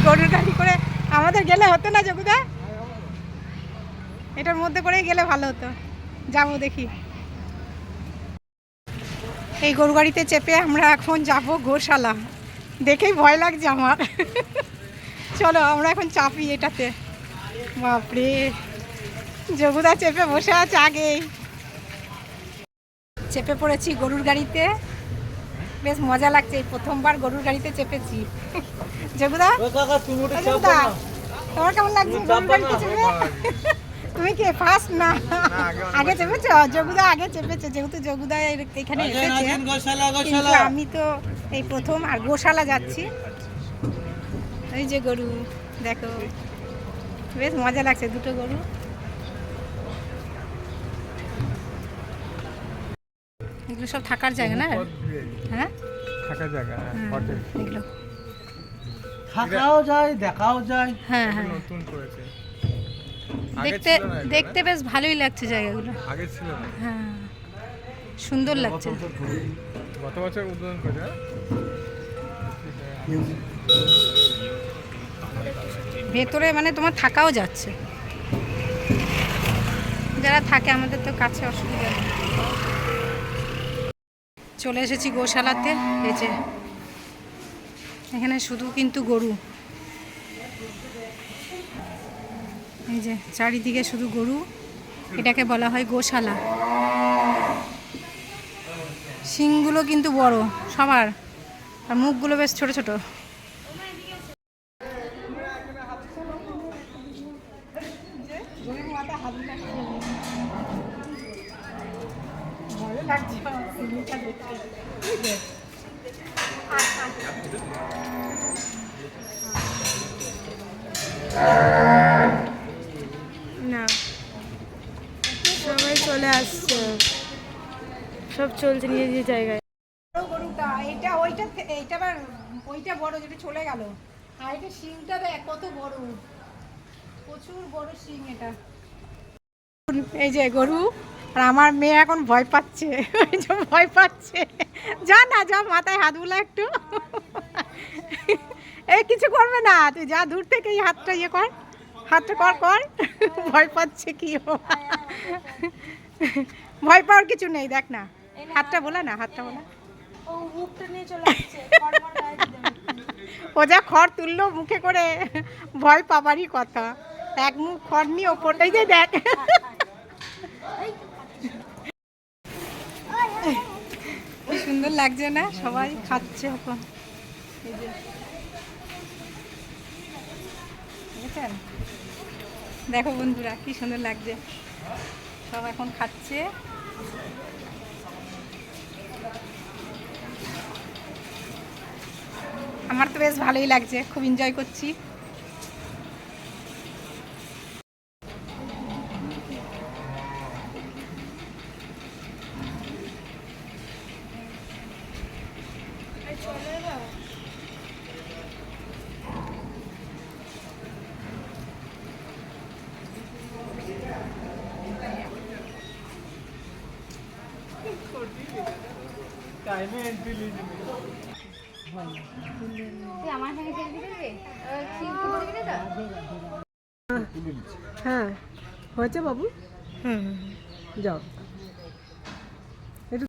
গরুর গাড়ি করে আমাদের গেলে হতো না জগুদা? এটার মধ্যে করেই গেলে ভালো হতো। যাবো দেখি। এই গরু গাড়িতে চেপে আমরা এখন যাব গোশালা। দেখেই ভয় লাগছে আমার। চলো আমরা এখন চাপি এটাতে। বাপরে, জগুদা চেপে বসে আছে আগেই। চেপে পড়েছি গরুর গাড়িতে, বেশ মজা লাগছে। এই প্রথমবার গরুর গাড়িতে চেপেছি। জগুদা, তোমার কেমন লাগছে গরুর গাড়িতে চেপে? তুমি কি ফার্স্ট না আগে চেপেছো? জগুদা আগে চেপেছে, যেহেতু জগুদা এখানে এসেছে, কিন্তু আমি তো এই প্রথম। আর গোশালা যাচ্ছি। এই যে গরু দেখো, বেশ মজা লাগছে, দুটো গরু। এগুলো সব থাকার জায়গা না? হ্যাঁ, থাকার জায়গা, এগুলো থাকাও যায়, দেখাও যায়। হ্যাঁ হ্যাঁ, নতুন করেছে। দেখতে দেখতে বেশ ভালোই লাগছে জায়গাগুলো। আগে ছিল না। হ্যাঁ, সুন্দর লাগছে। গত বছর উদ্বোধন করেছে। ভেতরে মানে তোমার থাকাও যাচ্ছে, যারা থাকে, আমাদের তো কাছে অসুবিধা নেই। চলে এসেছি গোশালাতে। এই যে এখানে শুধু কিন্তু গরু, এই যে চারিদিকে শুধু গরু। এটাকে বলা হয় গোশালা। শিংগুলো কিন্তু বড় সবার, আর মুখগুলো বেশ ছোট ছোট। না, সবাই চলে আসছে, সব চলছে নিয়ে যে জায়গায়। গরুটা এটা এইটা আবার ওইটা বড়, যেটা চলে গেল। আর এটা শিংটা দেখ কত বড়, প্রচুর বড় শিং এটা। এই যে গরু, আর আমার মেয়ে এখন ভয় পাচ্ছে। ভয় পাচ্ছে, যা না যা, মাথায় হাত বুলা একটু। এই কিছু করবে না, তুই যা দূর থেকে এই হাতটা ইয়ে কর, হাতটা কর কর। ভয় পাচ্ছে কি ভয় পাওয়ার কিছু নেই, দেখ না হাতটা বলা, না হাতটা বলা। ও যা খড় তুললো মুখে করে, ভয় পাবারই কথা। এক মুখ খড় নিয়ে ওপরটাই যে দেখ। কি সুন্দর লাগছে না, সবাই খাচ্ছে এখন। দেখেছেন, দেখো বন্ধুরা কি সুন্দর লাগছে, সব এখন খাচ্ছে। আমার তো বেশ ভালোই লাগছে, খুব এনজয় করছি। টাইমে এন্ট্রি লিখে হ্যাঁ, হয়েছে বাবু। হুম, যাও।